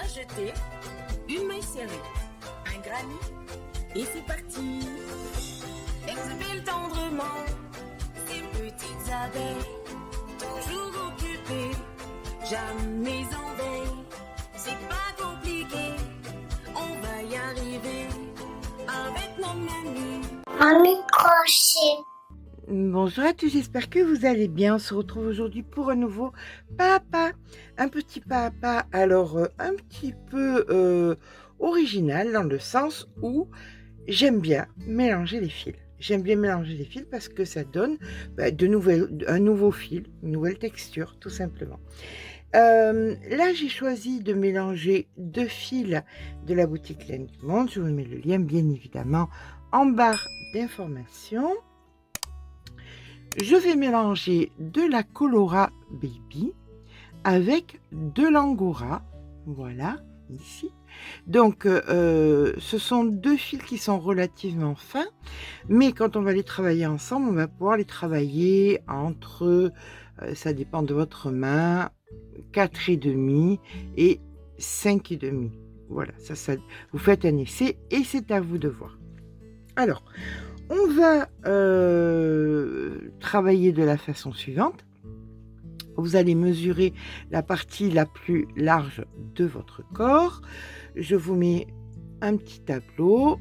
jeter une maille serrée, un granit, et c'est parti. Exhibile tendrement ces petites abeilles, toujours occupées, jamais en veille. C'est pas compliqué, on va y arriver avec nos mamies. Un microchet. Bonjour à tous, j'espère que vous allez bien. On se retrouve aujourd'hui pour un nouveau papa. Un petit papa, alors un petit peu original dans le sens où j'aime bien mélanger les fils. J'aime bien mélanger les fils parce que ça donne un nouveau fil, une nouvelle texture tout simplement. Là, j'ai choisi de mélanger 2 fils de la boutique Laine du Monde. Je vous mets le lien bien évidemment en barre d'informations. Je vais mélanger de la Colora Baby avec de l'Angora. Voilà, ici. Donc, ce sont 2 fils qui sont relativement fins, mais quand on va les travailler ensemble, on va pouvoir les travailler entre, ça dépend de votre main, 4,5 et 5,5. Voilà, ça, vous faites un essai et c'est à vous de voir. Alors, on va travailler de la façon suivante. Vous allez mesurer la partie la plus large de votre corps. Je vous mets un petit tableau.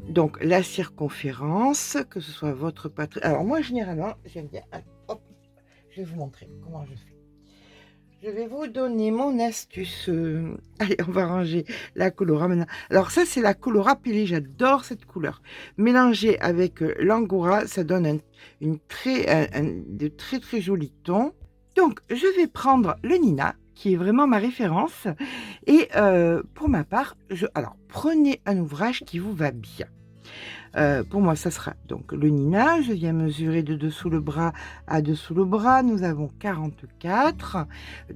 Donc, la circonférence, que ce soit votre poitrine. Alors, moi, généralement, j'aime bien... Hop, je vais vous montrer comment je fais. Je vais vous donner mon astuce. Allez, on va ranger la Colora maintenant. Alors ça, c'est la Colora Pelée. J'adore cette couleur. Mélangée avec l'Angora, ça donne de très très jolis tons. Donc, je vais prendre le Nina, qui est vraiment ma référence. Et pour ma part, alors prenez un ouvrage qui vous va bien. Pour moi, ça sera donc le Nina. Je viens mesurer de dessous le bras à dessous le bras. Nous avons 44.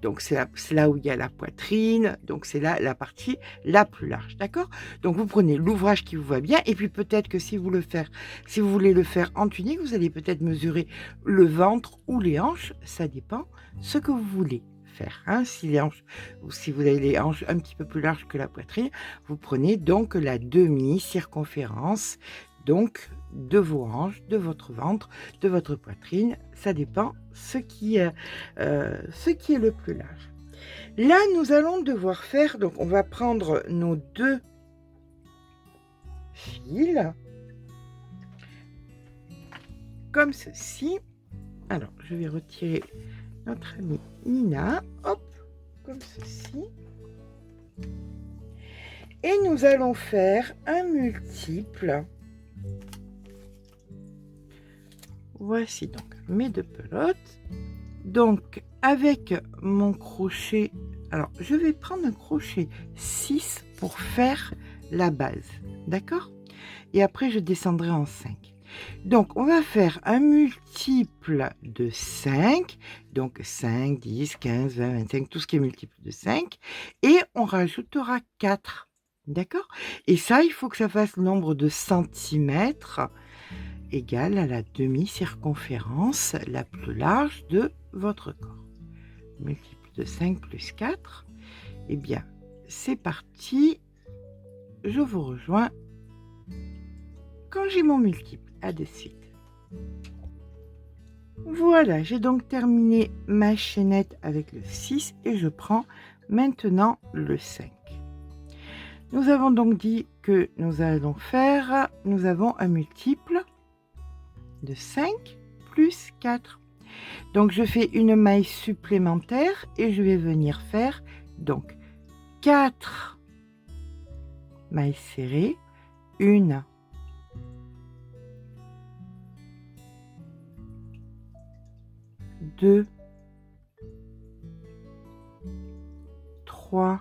Donc, c'est là où il y a la poitrine. Donc, c'est là la partie la plus large. D'accord? Donc, vous prenez l'ouvrage qui vous va bien. Et puis, peut-être que si vous voulez le faire en tunique, vous allez peut-être mesurer le ventre ou les hanches. Ça dépend ce que vous voulez faire. Hein. Si vous avez les hanches un petit peu plus larges que la poitrine, vous prenez donc la demi-circonférence donc de vos hanches, de votre ventre, de votre poitrine. Ça dépend ce qui est le plus large. Là, nous allons devoir faire, donc on va prendre nos 2 fils comme ceci. Alors, je vais retirer notre amie Nina, hop, comme ceci. Et nous allons faire un multiple. Voici donc mes 2 pelotes. Donc, avec mon crochet, alors je vais prendre un crochet 6 pour faire la base, d'accord? Et après, je descendrai en 5. Donc, on va faire un multiple de 5. Donc, 5, 10, 15, 20, 25, tout ce qui est multiple de 5. Et on rajoutera 4. D'accord? Et ça, il faut que ça fasse le nombre de centimètres égal à la demi-circonférence la plus large de votre corps. Multiple de 5 plus 4. Eh bien, c'est parti. Je vous rejoins quand j'ai mon multiple. À de suite. Voilà, j'ai donc terminé ma chaînette avec le 6 et je prends maintenant le 5. Nous avons donc dit que nous avons un multiple de 5 plus 4. Donc, je fais une maille supplémentaire et je vais venir faire donc 4 mailles serrées, 1, 2, 3,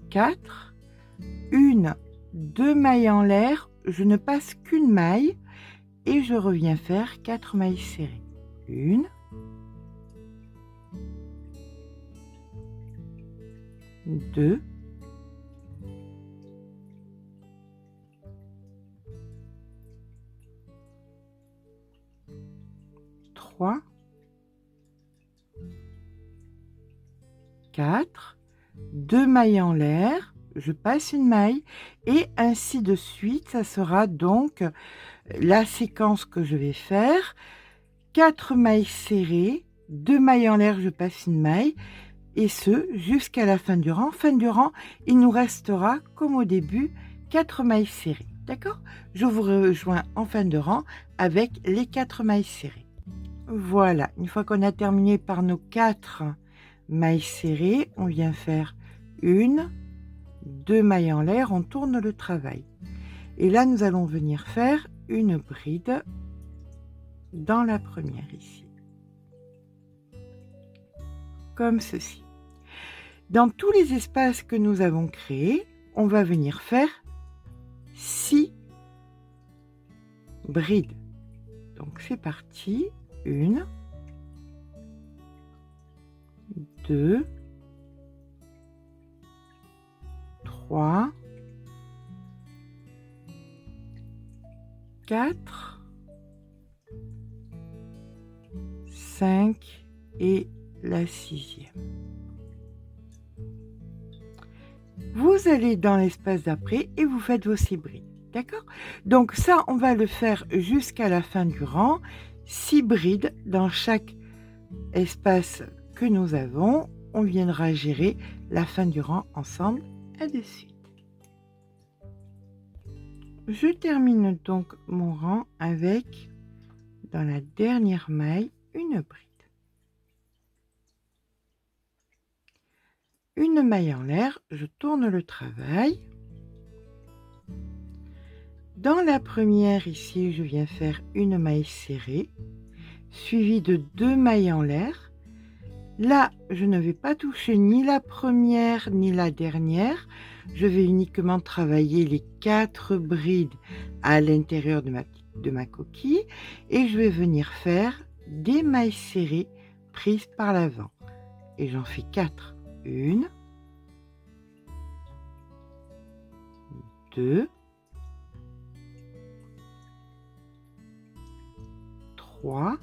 4, 2 mailles en l'air, je ne passe qu'une maille et je reviens faire 4 mailles serrées. 1, 2, 3, 4, 2 mailles en l'air, je passe une maille et ainsi de suite. Ça sera donc la séquence que je vais faire. 4 mailles serrées, 2 mailles en l'air, je passe une maille et ce jusqu'à la fin du rang. Fin du rang, il nous restera comme au début 4 mailles serrées. D'accord? Je vous rejoins en fin de rang avec les 4 mailles serrées. Voilà, une fois qu'on a terminé par nos 4 mailles serrées, on vient faire 1, 2 mailles en l'air, on tourne le travail. Et là, nous allons venir faire une bride dans la première ici. Comme ceci. Dans tous les espaces que nous avons créés, on va venir faire 6 brides. Donc c'est parti. 1, 2, 3, 4, 5 et la 6e. Vous allez dans l'espace d'après et vous faites vos 6 brides. D'accord? Donc ça, on va le faire jusqu'à la fin du rang. 6 brides dans chaque espace que nous avons. On viendra gérer la fin du rang ensemble. À de suite. Je termine donc mon rang avec, dans la dernière maille, une bride. Une maille en l'air, je tourne le travail. Dans la première ici, je viens faire une maille serrée, suivie de 2 mailles en l'air. Là, je ne vais pas toucher ni la première ni la dernière. Je vais uniquement travailler les 4 brides à l'intérieur de ma coquille et je vais venir faire des mailles serrées prises par l'avant. Et j'en fais 4. 1, 2, 3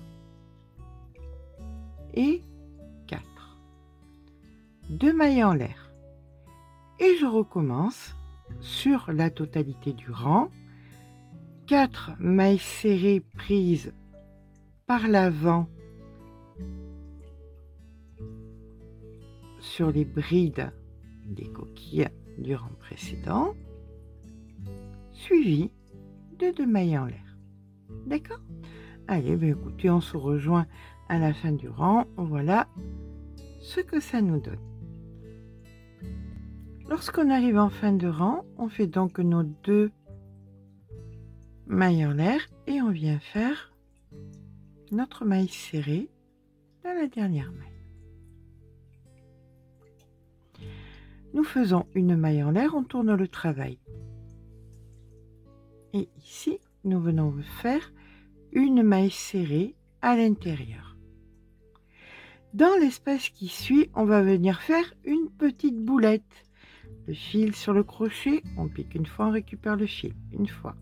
et 4. 2 mailles en l'air. Et je recommence sur la totalité du rang. 4 mailles serrées prises par l'avant sur les brides des coquilles du rang précédent, suivi de 2 mailles en l'air. D'accord? Allez, bien écoutez, on se rejoint à la fin du rang. Voilà ce que ça nous donne. Lorsqu'on arrive en fin de rang, on fait donc nos 2 mailles en l'air et on vient faire notre maille serrée dans la dernière maille. Nous faisons une maille en l'air, on tourne le travail. Et ici, nous venons faire une maille serrée à l'intérieur. Dans l'espace qui suit, on va venir faire une petite boulette. Le fil sur le crochet, on pique une fois, on récupère le fil, une fois.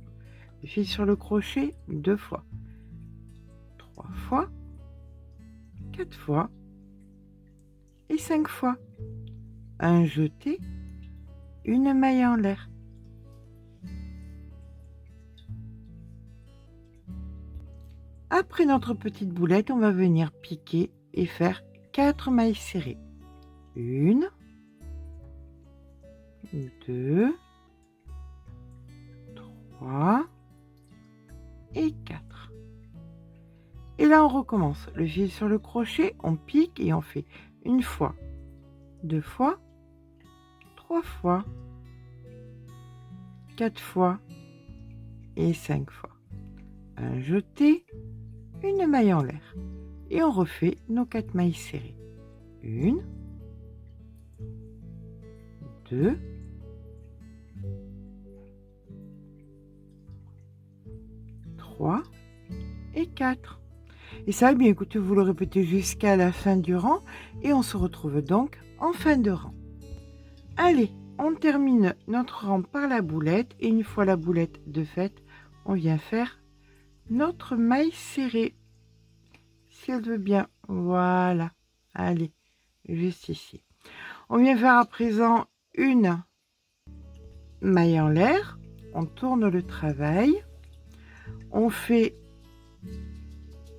Le fil sur le crochet, 2 fois, 3 fois, 4 fois et 5 fois. Un jeté, une maille en l'air. Après notre petite boulette, on va venir piquer et faire 4 mailles serrées. 1, 2, 3 et 4. Et là, on recommence. Le fil sur le crochet, on pique et on fait une fois, 2 fois, 3 fois, 4 fois et 5 fois. Un jeté, une maille en l'air. Et on refait nos 4 mailles serrées. 1, 2, 3 et 4. Et ça, bien écoutez, vous le répétez jusqu'à la fin du rang et on se retrouve donc en fin de rang. Allez, on termine notre rang par la boulette et une fois la boulette de faite, on vient faire notre maille serrée. Si elle veut bien, voilà. Allez, juste ici. On vient faire à présent une maille en l'air, on tourne le travail, on fait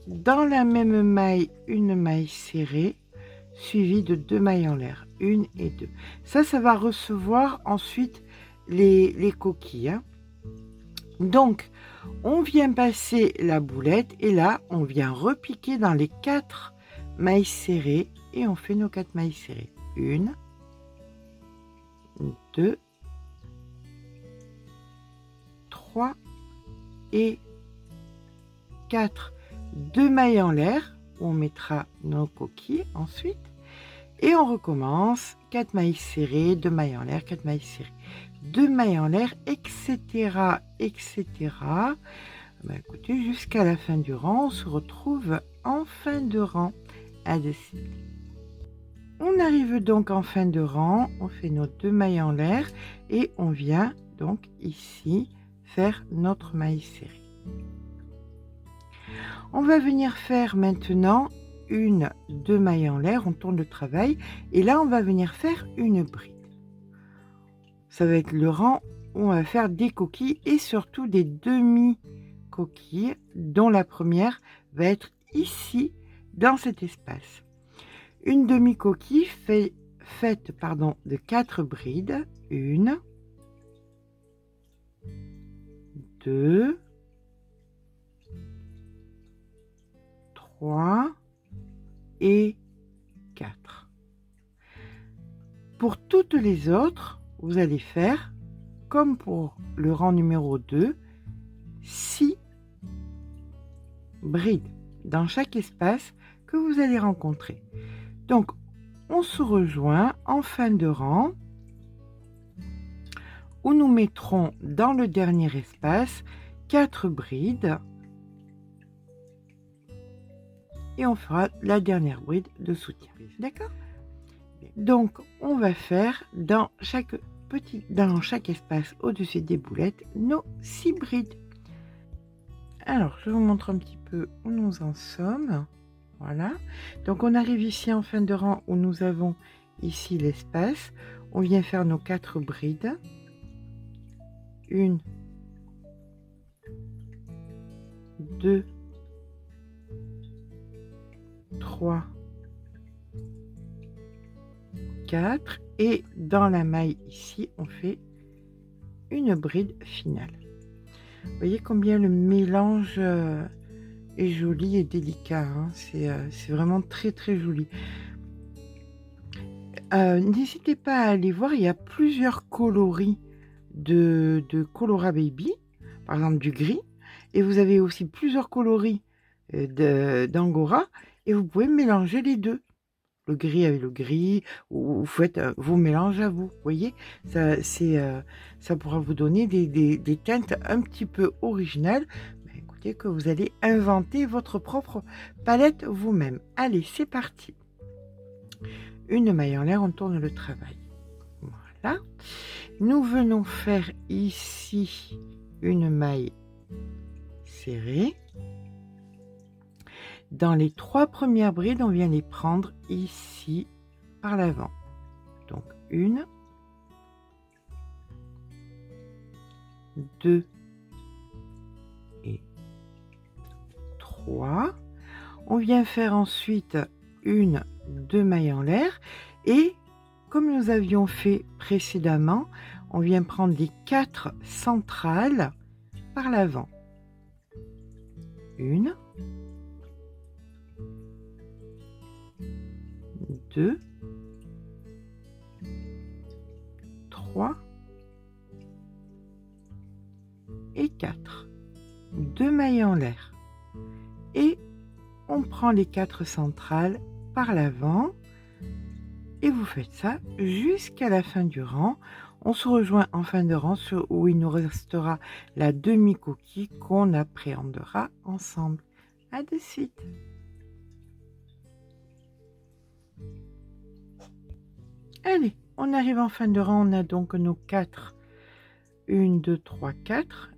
dans la même maille une maille serrée suivie de 2 mailles en l'air, 1 et 2. Ça va recevoir ensuite les coquilles, hein. Donc on vient passer la boulette et là on vient repiquer dans les 4 mailles serrées et on fait nos 4 mailles serrées, 1, 2, 3 et 4. 2 mailles en l'air où on mettra nos coquilles ensuite et on recommence 4 mailles serrées, 2 mailles en l'air, 4 mailles serrées, 2 mailles en l'air, etc., etc. Ben, écoutez, jusqu'à la fin du rang, on se retrouve en fin de rang. À de suite. On arrive donc en fin de rang, on fait nos 2 mailles en l'air et on vient donc ici faire notre maille serrée. On va venir faire maintenant 2 mailles en l'air, on tourne le travail et là on va venir faire une bride. Ça va être le rang où on va faire des coquilles et surtout des demi-coquilles dont la première va être ici dans cet espace. Une demi-coquille faite de 4 brides, 1, 2, 3 et 4. Pour toutes les autres, vous allez faire, comme pour le rang numéro 2, 6 brides dans chaque espace que vous allez rencontrer. Donc, on se rejoint en fin de rang où nous mettrons dans le dernier espace 4 brides et on fera la dernière bride de soutien. D'accord? Donc, on va faire dans chaque espace au-dessus des boulettes nos 6 brides. Alors, je vous montre un petit peu où nous en sommes. Voilà. Donc, on arrive ici en fin de rang où nous avons ici l'espace. On vient faire nos 4 brides. 1, 2, 3, 4 et dans la maille ici on fait une bride finale. Vous voyez combien le mélange est joli et délicat, hein. C'est vraiment très très joli. N'hésitez pas à aller voir, il y a plusieurs coloris de Colora Baby, par exemple du gris, et vous avez aussi plusieurs coloris d'Angora et vous pouvez mélanger les deux, le gris avec le gris, ou vous faites vos mélanges à vous. Vous voyez, ça pourra vous donner des teintes un petit peu originales. Mais écoutez, que vous allez inventer votre propre palette vous-même. Allez, c'est parti. Une maille en l'air, on tourne le travail. Voilà. Nous venons faire ici une maille serrée. Dans les 3 premières brides, on vient les prendre ici par l'avant. Donc 1, 2 et 3. On vient faire ensuite 2 mailles en l'air et comme nous avions fait précédemment, on vient prendre les 4 centrales par l'avant. 1, 2, 3 et 4. 2 mailles en l'air. Et on prend les 4 centrales par l'avant. Et vous faites ça jusqu'à la fin du rang. On se rejoint en fin de rang où il nous restera la demi-coquille qu'on appréhendera ensemble. À de suite. Allez, on arrive en fin de rang, on a donc nos 4. 1, 2, 3, 4.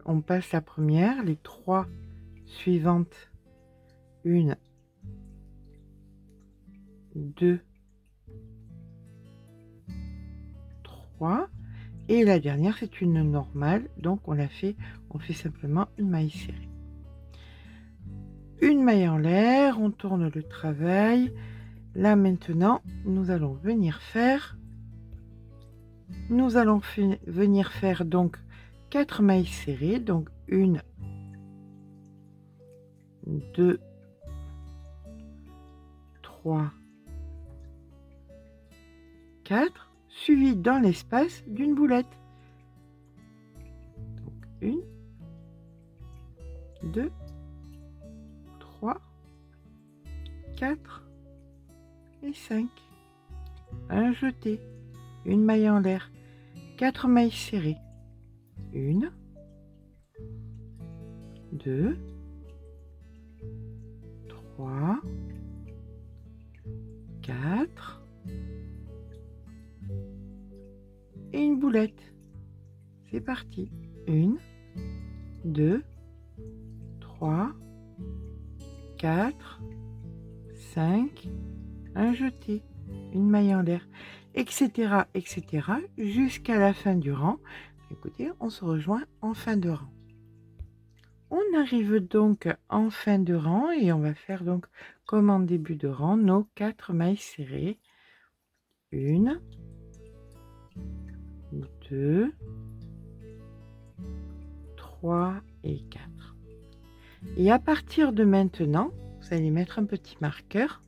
On passe la première, les 3 suivantes. 1, 2, 3 et la dernière c'est une normale, donc on fait simplement une maille serrée. Une maille en l'air, on tourne le travail. Là maintenant, nous allons venir faire donc 4 mailles serrées, donc 1, 2, 3, 4, suivi dans l'espace d'une boulette. Donc 1, 2, 3, 4 et 5. Un jeté, une maille en l'air, 4 mailles serrées. 1, 2, 3, 4 et une boulette. C'est parti. 1, 2, 3, 4, 5, un jeté, une maille en l'air, etc., etc., jusqu'à la fin du rang. Écoutez, on se rejoint en fin de rang. On arrive donc en fin de rang et on va faire donc comme en début de rang nos 4 mailles serrées. 1, 2, 3 et 4. Et à partir de maintenant, vous allez mettre un petit marqueur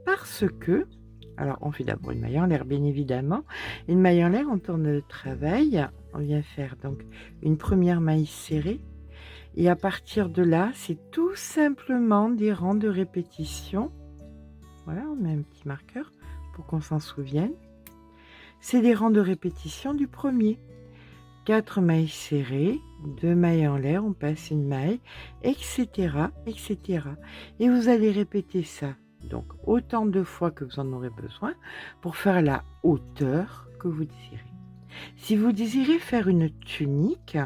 parce que, alors on fait d'abord une maille en l'air bien évidemment, une maille en l'air, on tourne le travail, on vient faire donc une première maille serrée et à partir de là, c'est tout simplement des rangs de répétition. Voilà, on met un petit marqueur pour qu'on s'en souvienne. C'est des rangs de répétition du premier. 4 mailles serrées, 2 mailles en l'air, on passe une maille, etc., etc. Et vous allez répéter ça, donc autant de fois que vous en aurez besoin pour faire la hauteur que vous désirez. Si vous désirez faire une tunique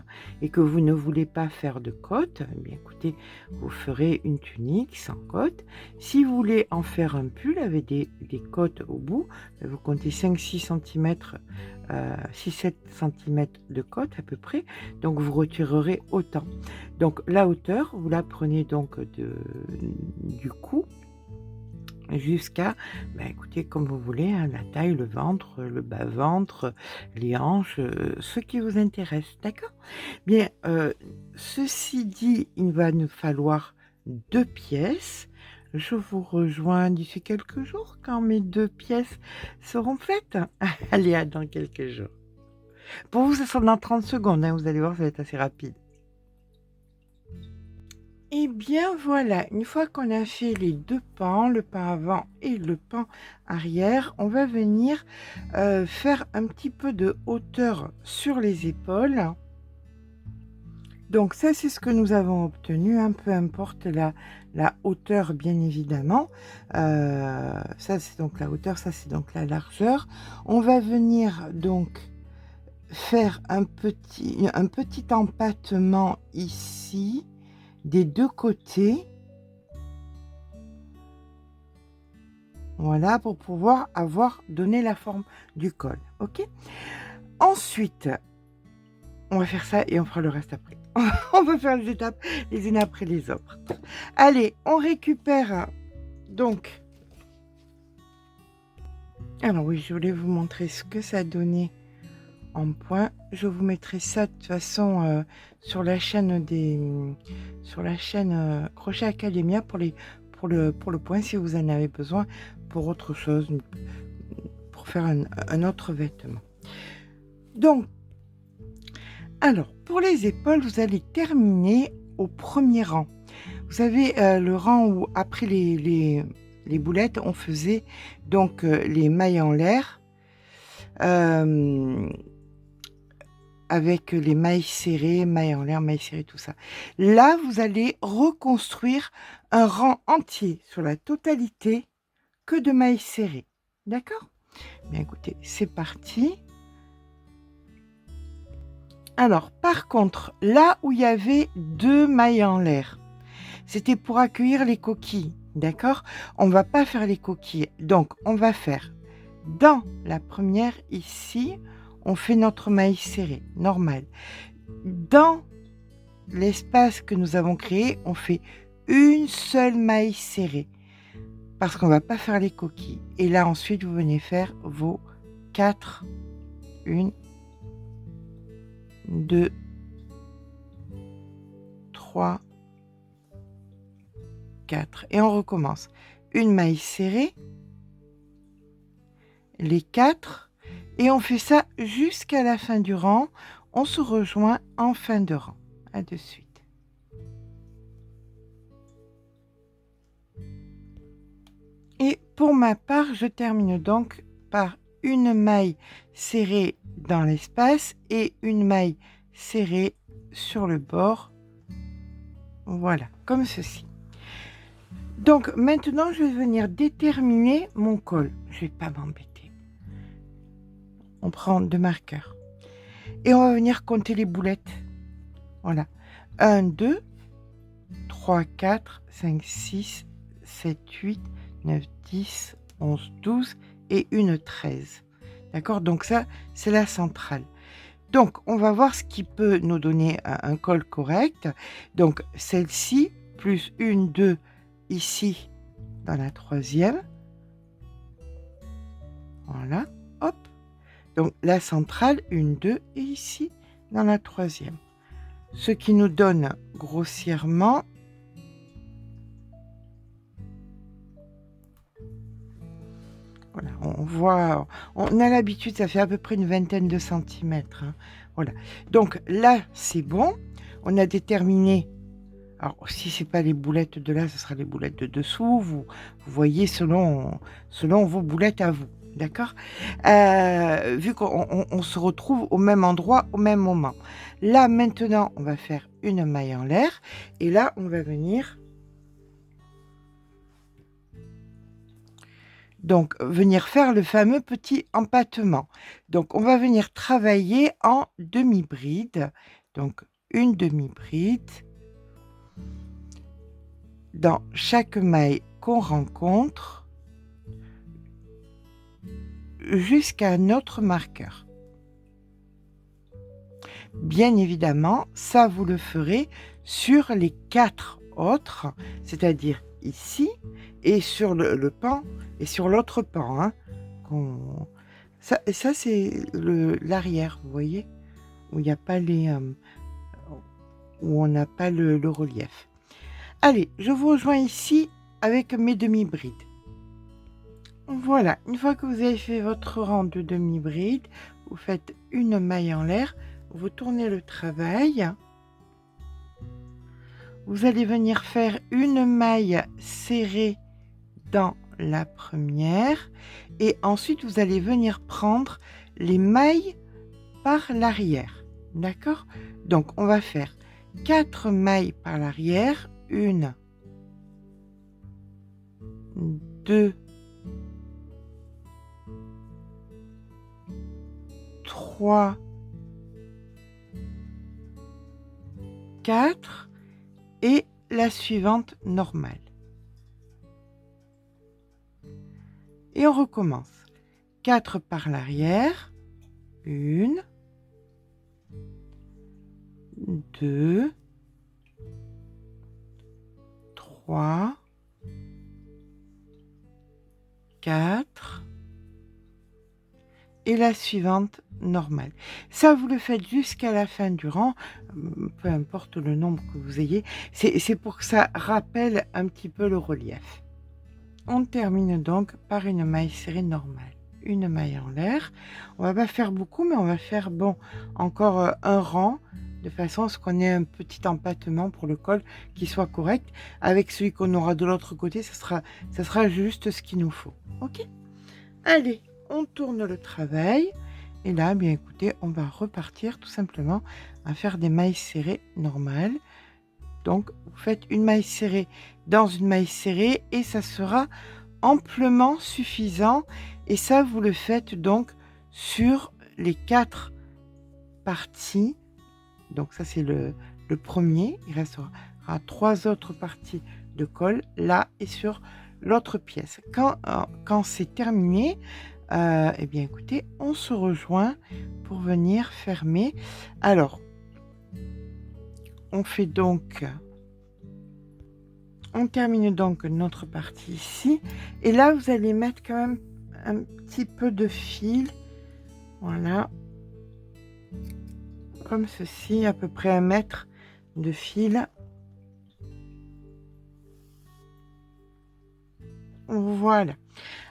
et que vous ne voulez pas faire de côte, eh bien écoutez, vous ferez une tunique sans côte. Si vous voulez en faire un pull avec des côtes au bout, vous comptez 5-6 cm, 6-7 cm de côte à peu près, donc vous retirerez autant. Donc la hauteur, vous la prenez donc du cou jusqu'à, écoutez, comme vous voulez, hein, la taille, le ventre, le bas-ventre, les hanches, ce qui vous intéresse, d'accord? Bien, ceci dit, il va nous falloir 2 pièces. Je vous rejoins d'ici quelques jours quand mes 2 pièces seront faites. Allez, à dans quelques jours. Pour vous, ça sera dans 30 secondes, hein, vous allez voir, ça va être assez rapide. Et bien voilà, une fois qu'on a fait les 2 pans, le pan avant et le pan arrière, on va venir faire un petit peu de hauteur sur les épaules. Donc ça, c'est ce que nous avons obtenu, hein, peu importe la hauteur, bien évidemment. Ça, c'est donc la hauteur, ça, c'est donc la largeur. On va venir donc faire un petit empattement ici, des 2 côtés, voilà, pour pouvoir donné la forme du col, ok. Ensuite, on va faire ça et on fera le reste après. On va faire les étapes les unes après les autres. Allez, on récupère donc. Alors oui, je voulais vous montrer ce que ça donnait en point. Je vous mettrai ça de toute façon sur la chaîne Crochet Academia pour le point si vous en avez besoin pour autre chose, pour faire un autre vêtement. Donc, alors pour les épaules, vous allez terminer au premier rang. Vous savez, le rang où après les boulettes, on faisait donc les mailles en l'air. Avec les mailles serrées, mailles en l'air, mailles serrées, tout ça. Là, vous allez reconstruire un rang entier sur la totalité que de mailles serrées. D'accord? Bien écoutez, c'est parti. Alors, par contre, là où il y avait 2 mailles en l'air, c'était pour accueillir les coquilles. D'accord? On ne va pas faire les coquilles. Donc, on va faire dans la première ici, on fait notre maille serrée, normal. Dans l'espace que nous avons créé, on fait une seule maille serrée parce qu'on ne va pas faire les coquilles. Et là, ensuite, vous venez faire vos 4, 1, 2, 3, 4. Et on recommence. Une maille serrée, les 4, et on fait ça jusqu'à la fin du rang. On se rejoint en fin de rang. À de suite. Et pour ma part, je termine donc par une maille serrée dans l'espace et une maille serrée sur le bord. Voilà, comme ceci. Donc maintenant, je vais venir déterminer mon col. Je ne vais pas m'embêter. On prend 2 marqueurs. Et on va venir compter les boulettes. Voilà. 1, 2, 3, 4, 5, 6, 7, 8, 9, 10, 11, 12 et une 13. D'accord? Donc ça, c'est la centrale. Donc, on va voir ce qui peut nous donner un col correct. Donc, celle-ci, plus une, 2, ici, dans la 3e. Voilà, hop. Donc, la centrale, une, 2, et ici, dans la 3e. Ce qui nous donne grossièrement voilà, on voit, on a l'habitude, ça fait à peu près une vingtaine de centimètres. Hein. Voilà. Donc là, c'est bon. On a déterminé. Alors, si ce n'est pas les boulettes de là, ce sera les boulettes de dessous. Vous voyez selon vos boulettes à vous. D'accord? Vu qu'on se retrouve au même endroit, au même moment. Là, maintenant, on va faire une maille en l'air. Et là, on va venir... Donc, venir faire le fameux petit empattement. Donc, on va venir travailler en demi-bride. Donc, une demi-bride dans chaque maille qu'on rencontre jusqu'à notre marqueur. Bien évidemment, ça vous le ferez sur les 4 autres, c'est-à-dire ici et sur le pan et sur l'autre pan. Hein, ça c'est l'arrière, vous voyez, où il n'y a pas les... où on n'a pas le relief. Allez, je vous rejoins ici avec mes demi-brides. Voilà, une fois que vous avez fait votre rang de demi-bride, vous faites une maille en l'air, vous tournez le travail. Vous allez venir faire une maille serrée dans la première et ensuite vous allez venir prendre les mailles par l'arrière. D'accord? Donc on va faire 4 mailles par l'arrière. 1, 2, 3, 4 et la suivante normale. Et on recommence. 4 par l'arrière. 1, 2, 3, 4 et la suivante normale. Ça, vous le faites jusqu'à la fin du rang, peu importe le nombre que vous ayez. C'est pour que ça rappelle un petit peu le relief. On termine donc par une maille serrée normale. Une maille en l'air. On va pas faire beaucoup, mais on va faire encore un rang de façon à ce qu'on ait un petit empattement pour le col qui soit correct. Avec celui qu'on aura de l'autre côté, ça sera juste ce qu'il nous faut. Ok? Allez, on tourne le travail. Et là, bien écoutez, on va repartir tout simplement à faire des mailles serrées normales. Donc, vous faites une maille serrée dans une maille serrée et ça sera amplement suffisant. Et ça, vous le faites donc sur les 4 parties. Donc, ça, c'est le premier. Il restera 3 autres parties de col là et sur l'autre pièce. Quand c'est terminé, eh bien écoutez, on se rejoint pour venir fermer. Alors, on fait donc, on termine donc notre partie ici. Et là, vous allez mettre quand même un petit peu de fil. Voilà. Comme ceci, à peu près 1 mètre de fil. Voilà.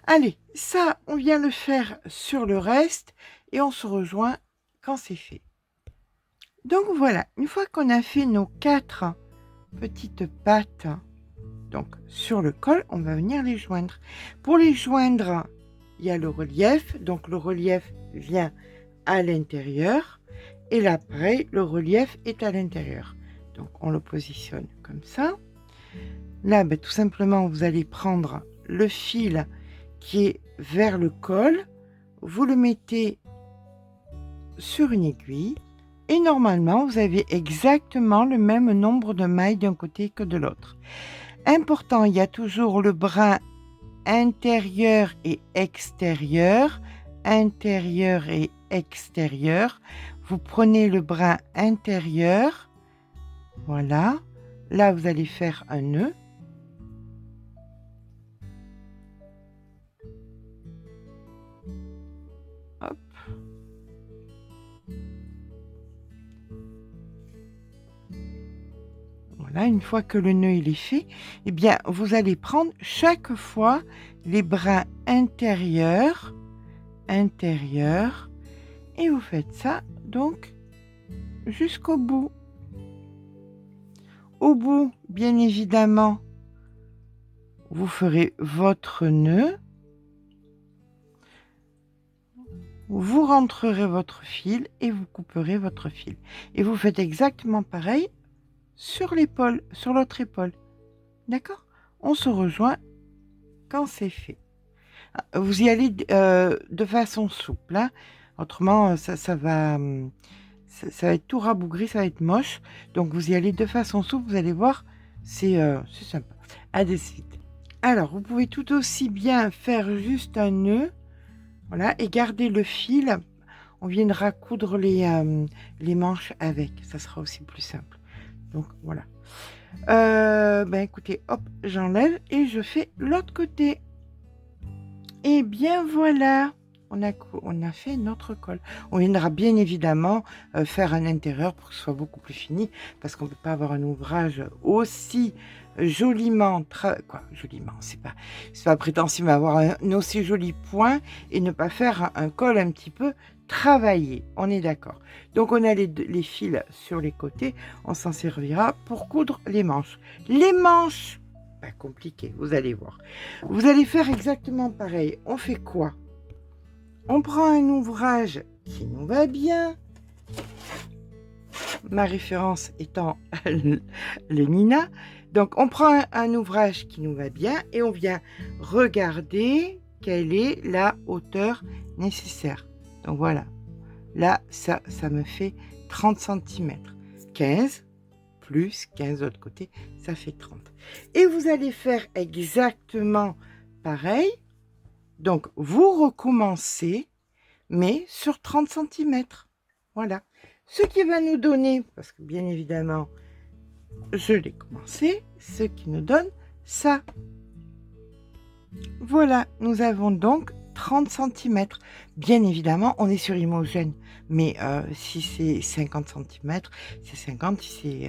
Allez, ça, on vient le faire sur le reste et on se rejoint quand c'est fait. Donc voilà, une fois qu'on a fait nos 4 petites pattes, donc sur le col, on va venir les joindre. Pour les joindre, il y a le relief, donc le relief vient à l'intérieur et là, pareil, le relief est à l'intérieur. Donc on le positionne comme ça. Là, tout simplement, vous allez prendre le fil qui est vers le col, vous le mettez sur une aiguille et normalement vous avez exactement le même nombre de mailles d'un côté que de l'autre. Important, il y a toujours le brin intérieur et extérieur, intérieur et extérieur. Vous prenez le brin intérieur, voilà, là vous allez faire un nœud. Hop. Voilà, une fois que le nœud il est fait, eh bien, vous allez prendre chaque fois les brins intérieurs, intérieurs, et vous faites ça donc jusqu'au bout. Au bout, bien évidemment, vous ferez votre nœud. Vous rentrerez votre fil et vous couperez votre fil. Et vous faites exactement pareil sur l'épaule, sur l'autre épaule. D'accord? On se rejoint quand c'est fait. Vous y allez de façon souple. Hein? Autrement, ça va être tout rabougri, ça va être moche. Donc, vous y allez de façon souple. Vous allez voir, c'est sympa. À de suite. Alors, vous pouvez tout aussi bien faire juste un nœud. Voilà, et garder le fil. On viendra coudre les manches avec. Ça sera aussi plus simple. Donc, voilà. Écoutez, hop, j'enlève et je fais l'autre côté. Et bien, voilà. On a fait notre col. On viendra bien évidemment faire un intérieur pour que ce soit beaucoup plus fini. Parce qu'on ne peut pas avoir un ouvrage aussi joliment, joliment, c'est pas prétentieux, mais avoir un aussi joli point et ne pas faire un col un petit peu travaillé. On est d'accord. Donc on a les fils sur les côtés. On s'en servira pour coudre les manches. Les manches, pas compliqué, vous allez voir. Vous allez faire exactement pareil. On fait quoi? On prend un ouvrage qui nous va bien. Ma référence étant le Nina. Donc, on prend un ouvrage qui nous va bien et on vient regarder quelle est la hauteur nécessaire. Donc, voilà. Là, ça me fait 30 cm. 15 plus 15 de l'autre côté, ça fait 30. Et vous allez faire exactement pareil. Donc, vous recommencez, mais sur 30 cm. Voilà. Ce qui va nous donner, parce que bien évidemment, je l'ai commencé, ce qui nous donne ça. Voilà, nous avons donc 30 cm. Bien évidemment, on est sur Imogène, mais si c'est 50 cm, c'est 50, si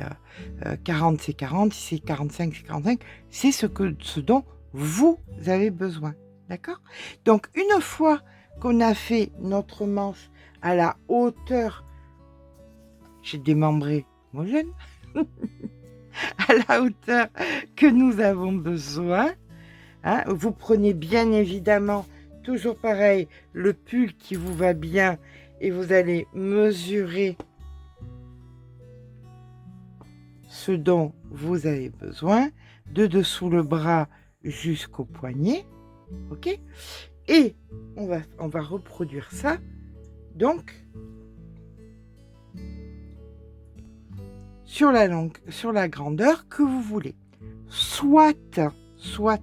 c'est 40, c'est 40, si c'est 45, c'est 45, c'est ce dont vous avez besoin. D'accord? Donc, une fois qu'on a fait notre manche à la hauteur, j'ai démembré Imogène, à la hauteur que nous avons besoin, hein, vous prenez bien évidemment, toujours pareil, le pull qui vous va bien et vous allez mesurer ce dont vous avez besoin, de dessous le bras jusqu'au poignet. Ok, et on va reproduire ça donc sur la grandeur que vous voulez. Soit soit,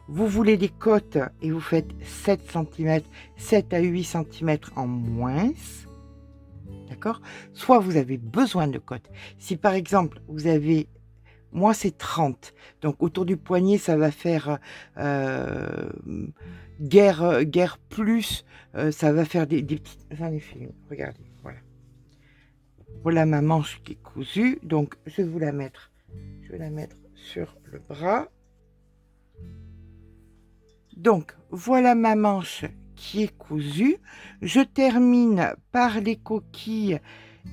vous voulez des côtes et vous faites 7 cm, 7 à 8 cm en moins, d'accord? Soit vous avez besoin de côtes. Si par exemple, vous avez, moi c'est 30, donc autour du poignet, ça va faire guerre plus, ça va faire des petites... J'en ai fait une, regardez, voilà. Voilà ma manche qui est cousue, donc je vais la mettre sur le bras. Donc, voilà ma manche qui est cousue. Je termine par les coquilles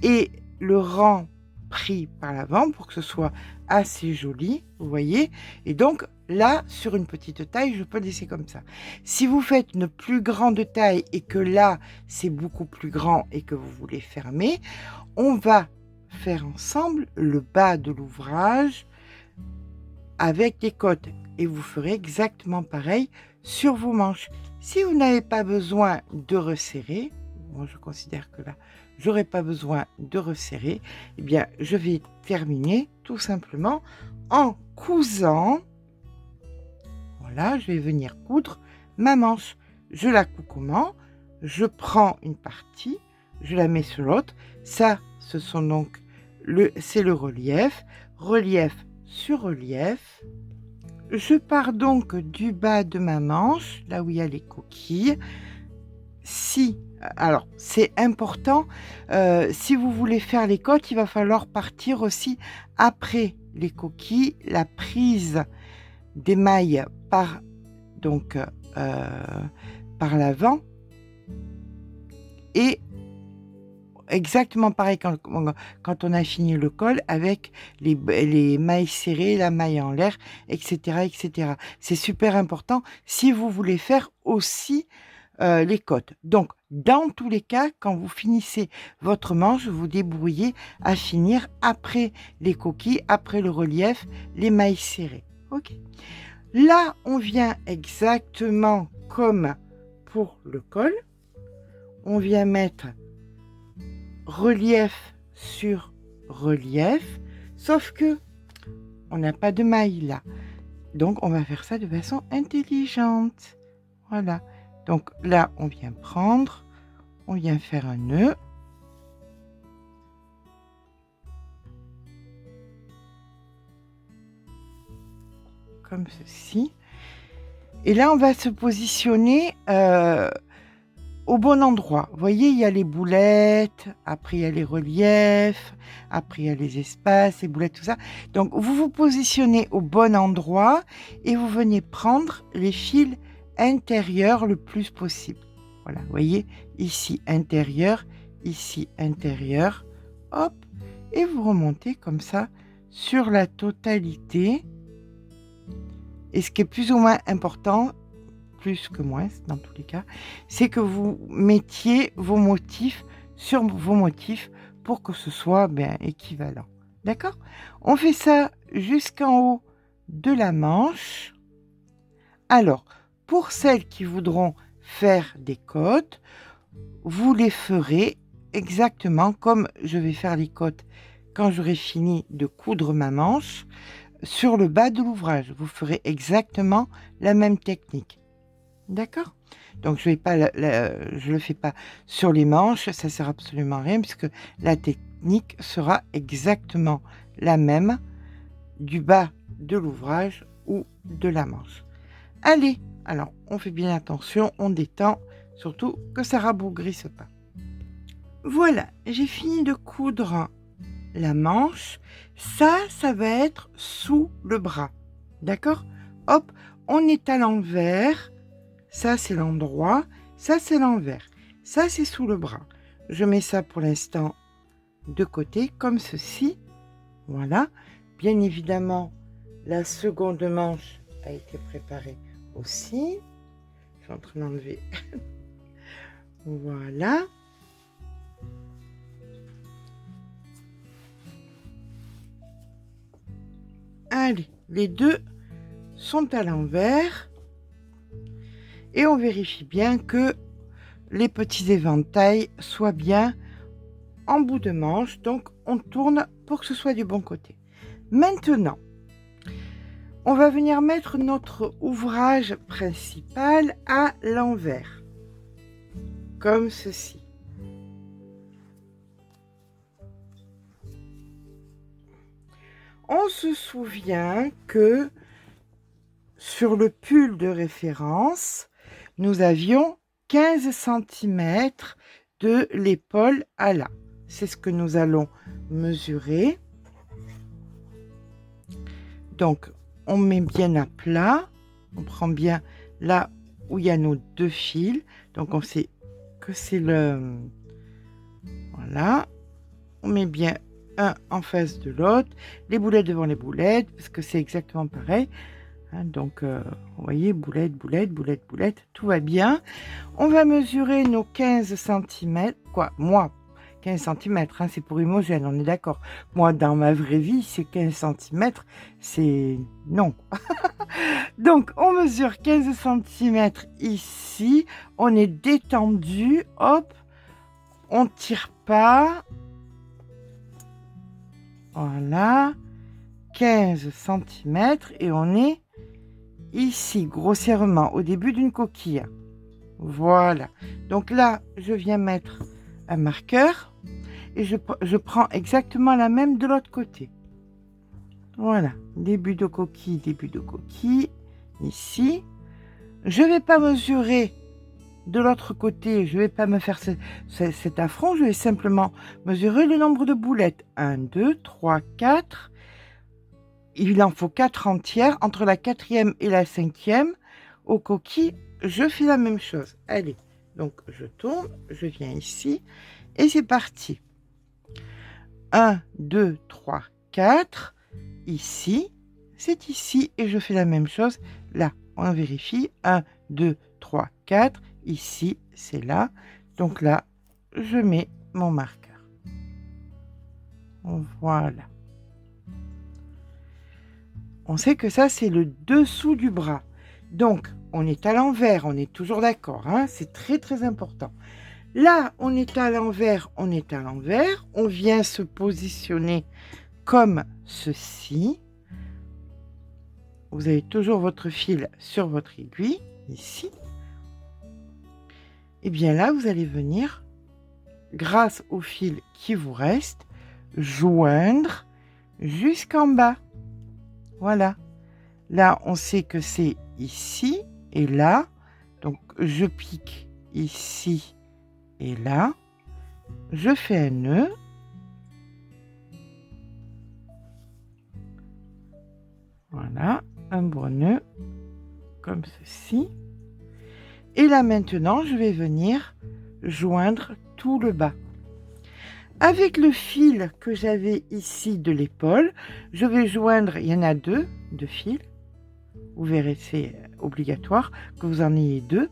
et le rang pris par l'avant pour que ce soit assez joli, vous voyez. Et donc, là, sur une petite taille, je peux laisser comme ça. Si vous faites une plus grande taille et que là, c'est beaucoup plus grand et que vous voulez fermer, on va faire ensemble le bas de l'ouvrage avec des côtes. Et vous ferez exactement pareil sur vos manches. Si vous n'avez pas besoin de resserrer, moi je considère que là, j'aurais pas besoin de resserrer, eh bien je vais terminer tout simplement en cousant. Voilà, je vais venir coudre ma manche. Je la couds comment? Je prends une partie, je la mets sur l'autre. Ça, ce sont donc c'est le relief sur relief. Je pars donc du bas de ma manche, là où il y a les coquilles. Alors, c'est important, si vous voulez faire les côtes, il va falloir partir aussi après les coquilles, la prise des mailles par l'avant. Et exactement pareil quand on a fini le col avec les mailles serrées, la maille en l'air, etc. etc. C'est super important si vous voulez faire aussi les côtes. Donc, dans tous les cas, quand vous finissez votre manche, vous débrouillez à finir après les coquilles, après le relief, les mailles serrées. Ok. Là, on vient exactement comme pour le col. On vient mettre relief sur relief, sauf que on n'a pas de maille là. Donc, on va faire ça de façon intelligente. Voilà. Donc là, on vient prendre, on vient faire un nœud. Comme ceci. Et là, on va se positionner au bon endroit. Vous voyez, il y a les boulettes, après il y a les reliefs, après il y a les espaces, les boulettes, tout ça. Donc, vous vous positionnez au bon endroit et vous venez prendre les fils intérieurs le plus possible. Voilà, vous voyez, ici intérieur, hop, et vous remontez comme ça sur la totalité. Et ce qui est plus ou moins important, plus que moins dans tous les cas, c'est que vous mettiez vos motifs sur vos motifs pour que ce soit bien équivalent. D'accord? On fait ça jusqu'en haut de la manche. Alors, pour celles qui voudront faire des côtes, vous les ferez exactement comme je vais faire les côtes quand j'aurai fini de coudre ma manche. Sur le bas de l'ouvrage, vous ferez exactement la même technique. D'accord? Donc, je le fais pas sur les manches, ça sert absolument à rien puisque la technique sera exactement la même du bas de l'ouvrage ou de la manche. Allez, alors on fait bien attention, on détend, surtout que ça rabougrisse pas. Voilà, j'ai fini de coudre la manche. Ça va être sous le bras. D'accord? Hop, on est à l'envers. Ça, c'est l'endroit. Ça, c'est l'envers. Ça, c'est sous le bras. Je mets ça pour l'instant de côté, comme ceci. Voilà. Bien évidemment, la seconde manche a été préparée aussi. Je suis en train d'enlever. Voilà. Allez, les deux sont à l'envers. Et on vérifie bien que les petits éventails soient bien en bout de manche. Donc, on tourne pour que ce soit du bon côté. Maintenant, On va venir mettre notre ouvrage principal à l'envers, comme ceci. On se souvient que sur le pull de référence, nous avions 15 cm de l'épaule à là. C'est ce que nous allons mesurer. Donc, on met bien à plat. On prend bien là où il y a nos 2 fils. Donc, on sait que c'est le... Voilà. On met bien un en face de l'autre. Les boulettes devant les boulettes, parce que c'est exactement pareil. Hein, donc, vous voyez, boulette, boulette, boulette, boulette, tout va bien. On va mesurer nos 15 cm. Quoi, moi, 15 cm, hein, c'est pour Imogen, on est d'accord. Moi, dans ma vraie vie, c'est 15 cm, c'est... non. Donc, on mesure 15 cm ici. On est détendu. Hop. On tire pas. Voilà. 15 cm. Et on est ici, grossièrement, au début d'une coquille. Voilà. Donc là, je viens mettre un marqueur. Et je prends exactement la même de l'autre côté. Voilà, début de coquille, ici. Je ne vais pas mesurer de l'autre côté, je ne vais pas me faire cet affront, je vais simplement mesurer le nombre de boulettes. 1, 2, 3, 4. Il en faut 4 entières. Entre la 4e et la 5e, aux coquilles, je fais la même chose. Allez, donc je tourne, je viens ici, et c'est parti. 1, 2, 3, 4. Ici, c'est ici. Et je fais la même chose là. On vérifie. 1, 2, 3, 4. Ici, c'est là. Donc là, je mets mon marqueur. Voilà. On sait que ça, c'est le dessous du bras. Donc, on est à l'envers. On est toujours d'accord. Hein, c'est très, très important. Là, on est à l'envers, on est à l'envers. On vient se positionner comme ceci. Vous avez toujours votre fil sur votre aiguille, ici. Et bien là, vous allez venir, grâce au fil qui vous reste, joindre jusqu'en bas. Voilà. Là, on sait que c'est ici et là. Donc, je pique ici. Et là, je fais un nœud. Voilà, un bon nœud, comme ceci. Et là, maintenant, je vais venir joindre tout le bas. Avec le fil que j'avais ici de l'épaule, je vais joindre, il y en a 2 fils. Vous verrez, c'est obligatoire que vous en ayez 2.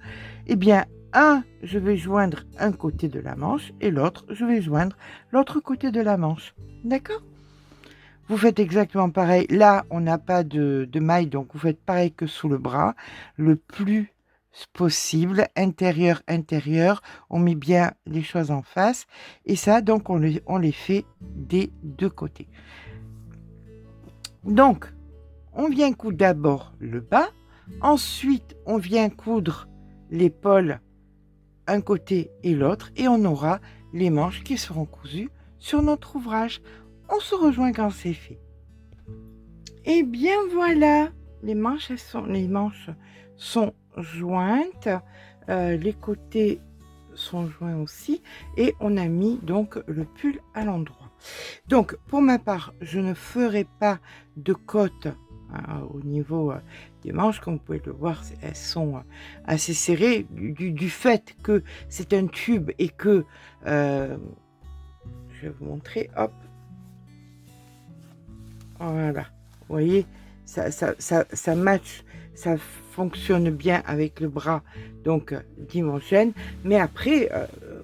Eh bien, un, je vais joindre un côté de la manche et l'autre, je vais joindre l'autre côté de la manche. D'accord? Vous faites exactement pareil. Là, on n'a pas de maille, donc vous faites pareil que sous le bras. Le plus possible, intérieur, intérieur. On met bien les choses en face. Et ça, donc, on les fait des 2 côtés. Donc, on vient coudre d'abord le bas. Ensuite, on vient coudre l'épaule un côté et l'autre, et on aura les manches qui seront cousues sur notre ouvrage. On se rejoint quand c'est fait. Et bien voilà, les manches sont jointes, les côtés sont joints aussi, et on a mis donc le pull à l'endroit. Donc pour ma part, je ne ferai pas de cotte au niveau des manches. Comme vous pouvez le voir, elles sont assez serrées du fait que c'est un tube et que je vais vous montrer, hop, voilà, vous voyez, ça match, ça fonctionne bien avec le bras donc d'Imogen. Mais après,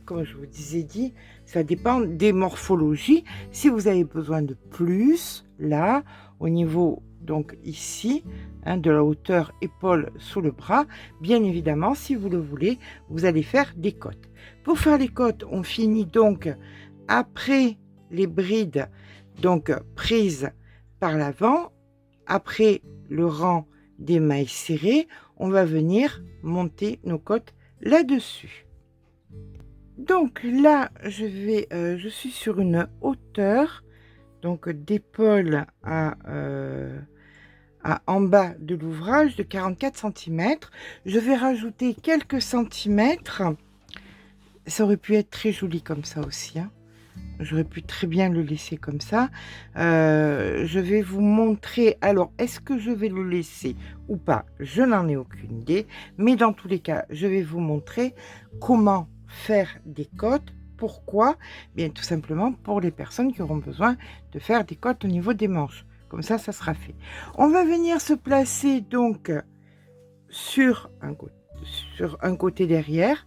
comme je vous disais, ça dépend des morphologies. Si vous avez besoin de plus, là, au niveau, donc ici, hein, de la hauteur épaule sous le bras, bien évidemment, si vous le voulez, vous allez faire des cottes. Pour faire les cottes, on finit donc après les brides, donc prises par l'avant, après le rang des mailles serrées, on va venir monter nos côtes là-dessus. Donc là, je suis sur une hauteur donc d'épaule à en bas de l'ouvrage de 44 cm. Je vais rajouter quelques centimètres. Ça aurait pu être très joli comme ça aussi, hein. J'aurais pu très bien le laisser comme ça. Je vais vous montrer. Alors, est-ce que je vais le laisser ou pas? Je n'en ai aucune idée. Mais dans tous les cas, je vais vous montrer comment faire des côtes. Pourquoi? Bien, tout simplement pour les personnes qui auront besoin de faire des côtes au niveau des manches. Comme ça sera fait. On va venir se placer donc sur un côté derrière.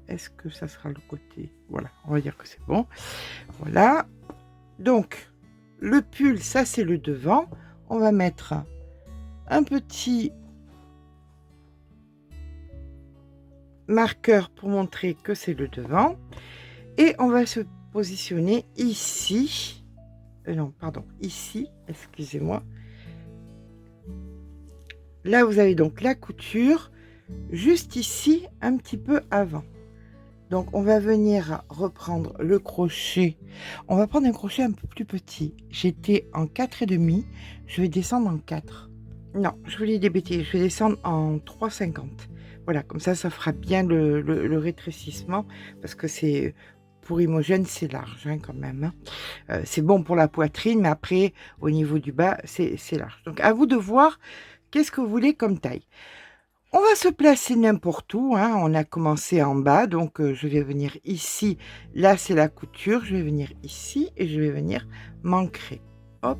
Est-ce que ça sera le côté? Voilà, on va dire que c'est bon. Voilà. Donc, le pull, ça c'est le devant. On va mettre un petit marqueur pour montrer que c'est le devant. Et on va se positionner ici. Non, pardon, ici, excusez-moi. Là, vous avez donc la couture, juste ici, un petit peu avant. Donc, on va venir reprendre le crochet. On va prendre un crochet un peu plus petit. J'étais en 4,5. Je vais descendre en 4. Non, je vous dis des bêtises. Je vais descendre en 3,50. Voilà, comme ça fera bien le rétrécissement. Parce que c'est... Pour Imogen, c'est large hein, quand même. Hein. C'est bon pour la poitrine, mais après, au niveau du bas, c'est large. Donc, à vous de voir qu'est-ce que vous voulez comme taille. On va se placer n'importe où. Hein. On a commencé en bas, donc je vais venir ici. Là, c'est la couture. Je vais venir ici et je vais venir m'ancrer. Hop,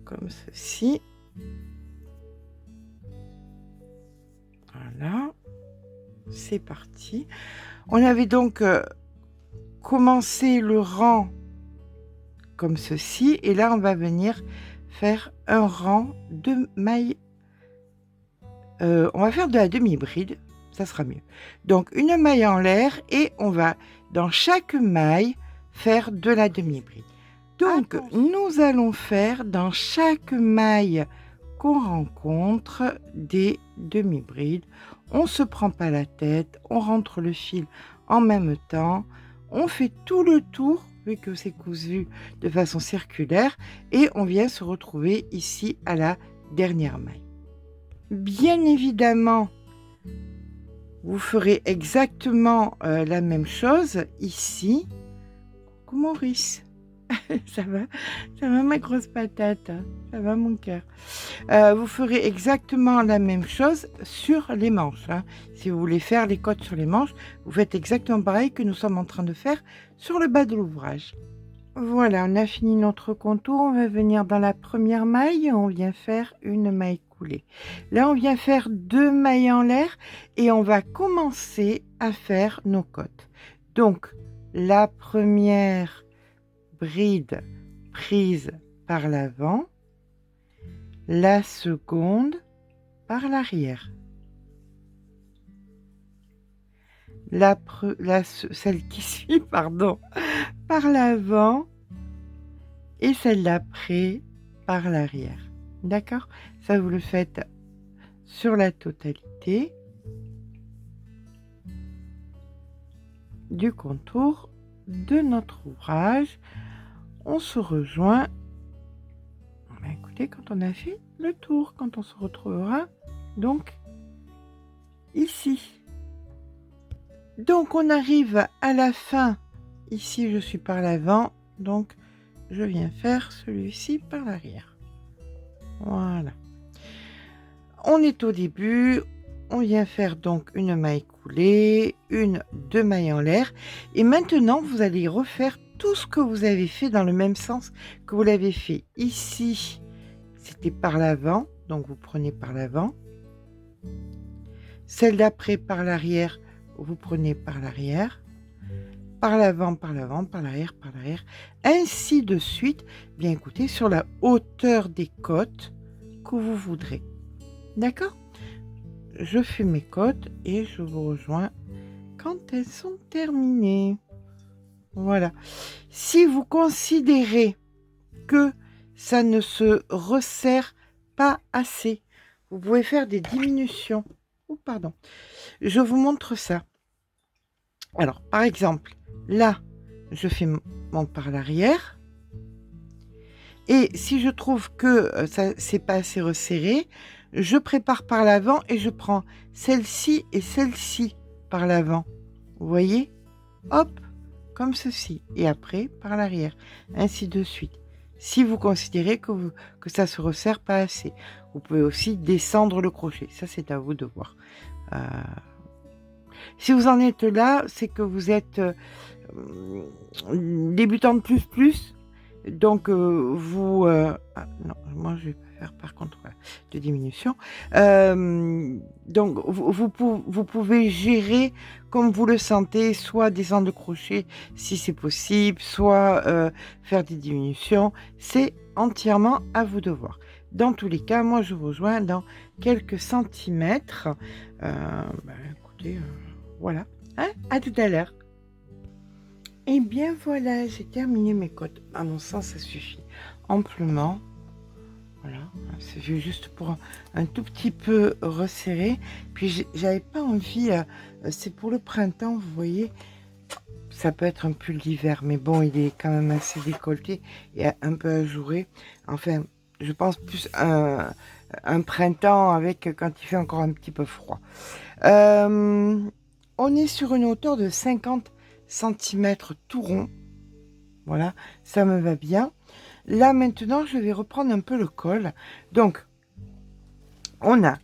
comme ceci. Voilà, c'est parti. On avait donc commencé le rang comme ceci. Et là, on va venir faire un rang de mailles. On va faire de la demi-bride, ça sera mieux. Donc, une maille en l'air et on va, dans chaque maille, faire de la demi-bride. Donc, nous allons faire dans chaque maille qu'on rencontre des demi-brides. On ne se prend pas la tête, on rentre le fil en même temps, on fait tout le tour, vu que c'est cousu de façon circulaire, et on vient se retrouver ici à la dernière maille. Bien évidemment, vous ferez exactement la même chose ici. Coucou Maurice, ça va ma grosse patate, hein, ça va mon cœur. Vous ferez exactement la même chose sur les manches. Hein. Si vous voulez faire les côtes sur les manches, vous faites exactement pareil que nous sommes en train de faire sur le bas de l'ouvrage. Voilà, on a fini notre contour. On va venir dans la première maille et on vient faire une maille coulée. Là, on vient faire 2 mailles en l'air et on va commencer à faire nos côtes. Donc, la première bride prise par l'avant, la seconde par l'arrière. Celle qui suit, pardon, par l'avant et celle d'après par l'arrière. D'accord? Ça, vous le faites sur la totalité du contour de notre ouvrage. On se rejoint. Écoutez, quand on a fait le tour, quand on se retrouvera donc ici. Donc, on arrive à la fin. Ici, je suis par l'avant. Donc, je viens faire celui-ci par l'arrière. Voilà. On est au début. On vient faire donc une maille coulée, 2 mailles en l'air. Et maintenant, vous allez refaire tout ce que vous avez fait dans le même sens que vous l'avez fait ici. C'était par l'avant. Donc, vous prenez par l'avant. Celle d'après par l'arrière. Vous prenez par l'arrière, par l'avant, par l'avant, par l'arrière, ainsi de suite. Bien écoutez, sur la hauteur des côtes que vous voudrez. D'accord? Je fais mes côtes et je vous rejoins quand elles sont terminées. Voilà. Si vous considérez que ça ne se resserre pas assez. Vous pouvez faire des diminutions. Oh, pardon. Je vous montre ça. Alors, par exemple, là, je fais mon par l'arrière. Et si je trouve que ça c'est pas assez resserré, je prépare par l'avant et je prends celle-ci et celle-ci par l'avant. Vous voyez? Hop, comme ceci. Et après, par l'arrière. Ainsi de suite. Si vous considérez que ça se resserre pas assez. Vous pouvez aussi descendre le crochet. Ça, c'est à vous de voir. Si vous en êtes là, c'est que vous êtes débutante plus. Donc, vous... ah, non, moi, je vais pas faire par contre de diminution. Donc, vous pouvez gérer comme vous le sentez, soit descendre le crochet si c'est possible, soit faire des diminutions. C'est entièrement à vous de voir. Dans tous les cas, moi, je vous rejoins dans quelques centimètres. Écoutez, voilà. Hein, à tout à l'heure. Et bien voilà, j'ai terminé mes côtes. À mon sens, ça suffit amplement. Voilà, c'est juste pour un tout petit peu resserrer. Puis j'avais pas envie, c'est pour le printemps, vous voyez. Ça peut être un pull d'hiver, mais bon, il est quand même assez décolleté et un peu ajouré. Enfin, je pense plus un printemps avec quand il fait encore un petit peu froid. On est sur une hauteur de 50 cm tout rond. Voilà, ça me va bien. Là, maintenant, je vais reprendre un peu le col. Donc, on a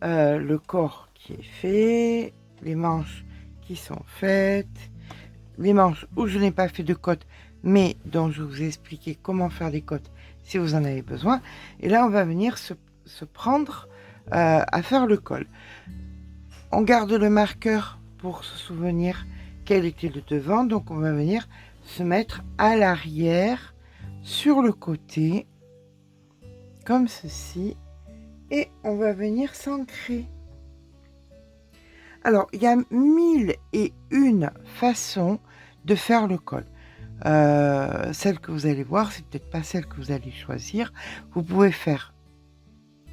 le corps qui est fait, les manches qui sont faites, les manches où je n'ai pas fait de côte, mais dont je vous ai expliqué comment faire des côtes si vous en avez besoin. Et là, on va venir se prendre à faire le col. On garde le marqueur pour se souvenir quel était le devant. Donc, on va venir se mettre à l'arrière sur le côté comme ceci et on va venir s'ancrer. Alors il y a 1001 façons de faire le col. Celle que vous allez voir, c'est peut-être pas celle que vous allez choisir. Vous pouvez faire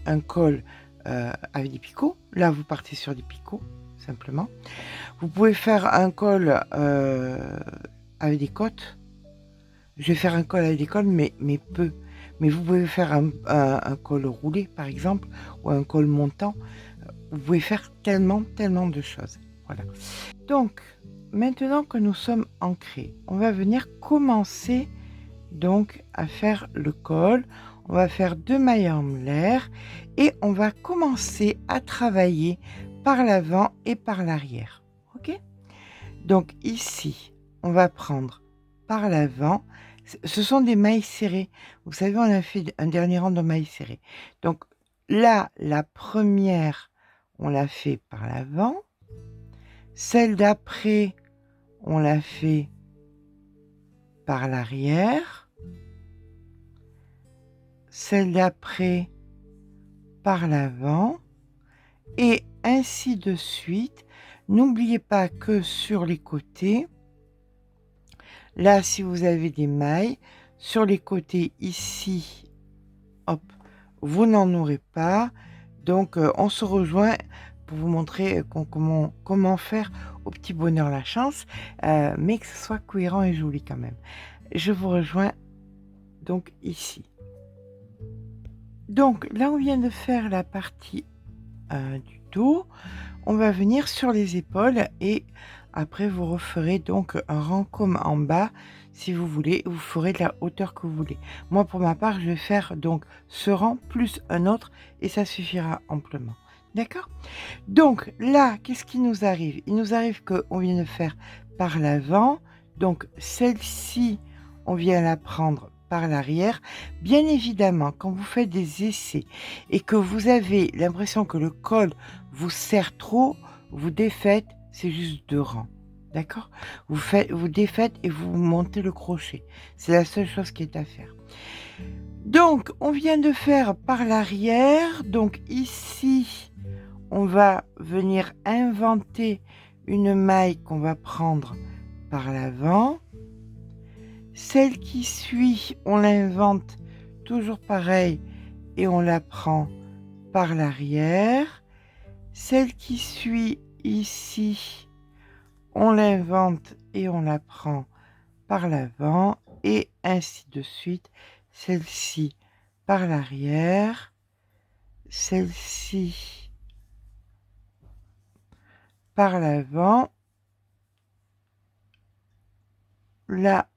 un col avec des picots. Là vous partez sur des picots simplement. Vous pouvez faire un col avec des côtes. Je vais faire un col avec des cols, mais peu. Mais vous pouvez faire un col roulé, par exemple, ou un col montant. Vous pouvez faire tellement de choses. Voilà. Donc, maintenant que nous sommes ancrés, on va venir commencer donc à faire le col. On va faire 2 mailles en l'air et on va commencer à travailler par l'avant et par l'arrière. Ok? Donc ici, on va prendre par l'avant. Ce sont des mailles serrées. Vous savez, on a fait un dernier rang de mailles serrées. Donc là, la première, on l'a fait par l'avant. Celle d'après, on l'a fait par l'arrière. Celle d'après, par l'avant. Et ainsi de suite. N'oubliez pas que sur les côtés, là, si vous avez des mailles, sur les côtés ici, hop, vous n'en aurez pas. Donc, on se rejoint pour vous montrer comment faire au petit bonheur la chance, mais que ce soit cohérent et joli quand même. Je vous rejoins donc ici. Donc, là, on vient de faire la partie du dos. On va venir sur les épaules et après, vous referez donc un rang comme en bas, si vous voulez. Vous ferez de la hauteur que vous voulez. Moi, pour ma part, je vais faire donc ce rang plus un autre et ça suffira amplement. D'accord? Donc là, qu'est-ce qui nous arrive? Il nous arrive qu'on vient de faire par l'avant. Donc celle-ci, on vient la prendre par l'arrière. Bien évidemment, quand vous faites des essais et que vous avez l'impression que le col vous serre trop, vous défaites, c'est juste 2 rangs. D'accord? Vous défaites et vous montez le crochet. C'est la seule chose qui est à faire. Donc, on vient de faire par l'arrière. Donc ici, on va venir inventer une maille qu'on va prendre par l'avant. Celle qui suit, on l'invente toujours pareil et on la prend par l'arrière. Celle qui suit ici, on l'invente et on la prend par l'avant et ainsi de suite. Celle-ci par l'arrière, celle-ci par l'avant, là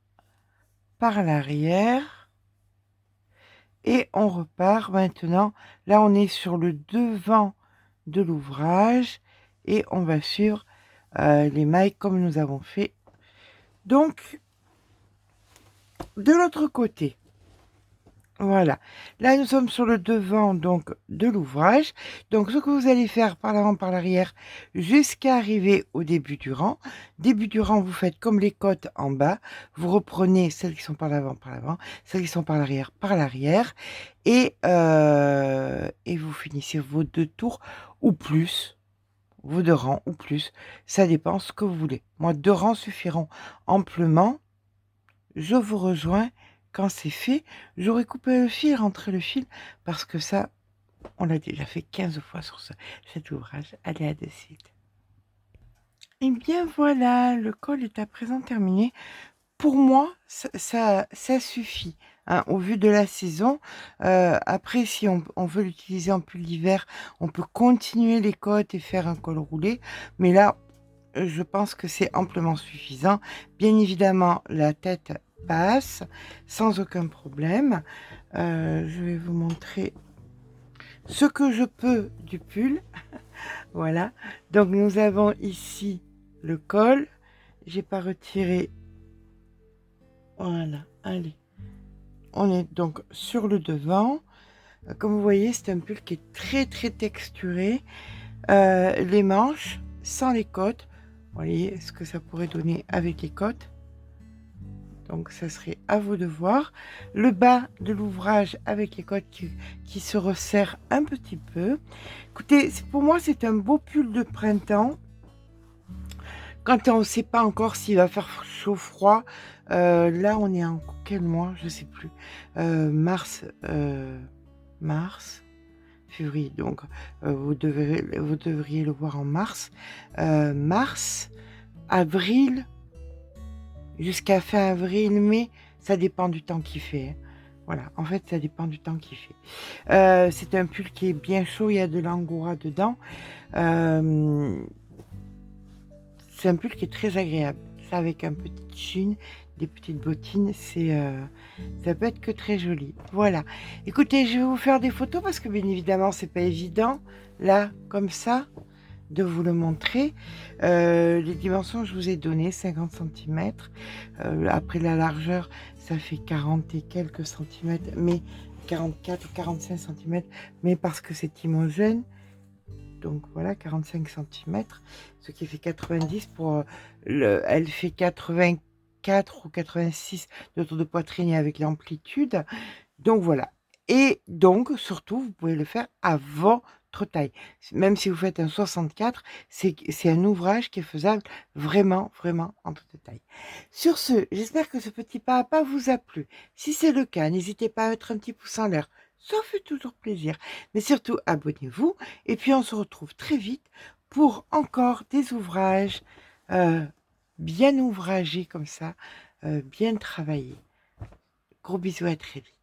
par l'arrière et on repart maintenant. Là on est sur le devant de l'ouvrage et on va suivre les mailles comme nous avons fait donc de l'autre côté. Voilà, là nous sommes sur le devant donc de l'ouvrage. Donc ce que vous allez faire par l'avant, par l'arrière, jusqu'à arriver au début du rang. Début du rang, vous faites comme les côtes en bas. Vous reprenez celles qui sont par l'avant, celles qui sont par l'arrière, et vous finissez vos 2 tours ou plus, vos 2 rangs ou plus. Ça dépend ce que vous voulez. Moi, 2 rangs suffiront amplement. Je vous rejoins. Quand c'est fait, j'aurais coupé le fil, rentré le fil, parce que ça, on l'a déjà fait 15 fois sur cet ouvrage. Allez, à de suite. Et bien voilà, le col est à présent terminé. Pour moi, ça suffit, hein, au vu de la saison. Après, si on veut l'utiliser en pull d'hiver, on peut continuer les côtes et faire un col roulé. Mais là, je pense que c'est amplement suffisant. Bien évidemment, la tête passe sans aucun problème. Je vais vous montrer ce que je peux du pull. Voilà, donc nous avons ici le col. J'ai pas retiré. Voilà, allez, on est donc sur le devant. Comme vous voyez, c'est un pull qui est très texturé. Les manches sans les côtes, vous voyez ce que ça pourrait donner avec les côtes. Donc ça serait à vous de voir. Le bas de l'ouvrage avec les côtes qui se resserrent un petit peu. Écoutez, pour moi c'est un beau pull de printemps. Quand on ne sait pas encore s'il va faire chaud froid. Là on est en quel mois? Je sais plus. Mars, février. Donc vous devriez le voir en mars. Mars, avril. Jusqu'à fin avril, mai, ça dépend du temps qu'il fait. Hein. Voilà, en fait, ça dépend du temps qu'il fait. C'est un pull qui est bien chaud, il y a de l'angora dedans. C'est un pull qui est très agréable. Ça avec un petit jean, des petites bottines, ça peut être que très joli. Voilà. Écoutez, je vais vous faire des photos parce que bien évidemment, c'est pas évident. Là, comme ça, de vous le montrer. Les dimensions, je vous ai donné 50 cm. Après la largeur, ça fait 40 et quelques centimètres, mais 44 ou 45 cm, mais parce que c'est homogène. Donc voilà, 45 cm, ce qui fait 90 pour elle fait 84 ou 86 de tour de poitrine avec l'amplitude. Donc voilà. Et donc, surtout, vous pouvez le faire à votre taille. Même si vous faites un 64, c'est un ouvrage qui est faisable vraiment en toute taille. Sur ce, j'espère que ce petit pas à pas vous a plu. Si c'est le cas, n'hésitez pas à mettre un petit pouce en l'air. Ça fait toujours plaisir. Mais surtout, abonnez-vous. Et puis, on se retrouve très vite pour encore des ouvrages bien ouvragés comme ça, bien travaillés. Gros bisous, à très vite.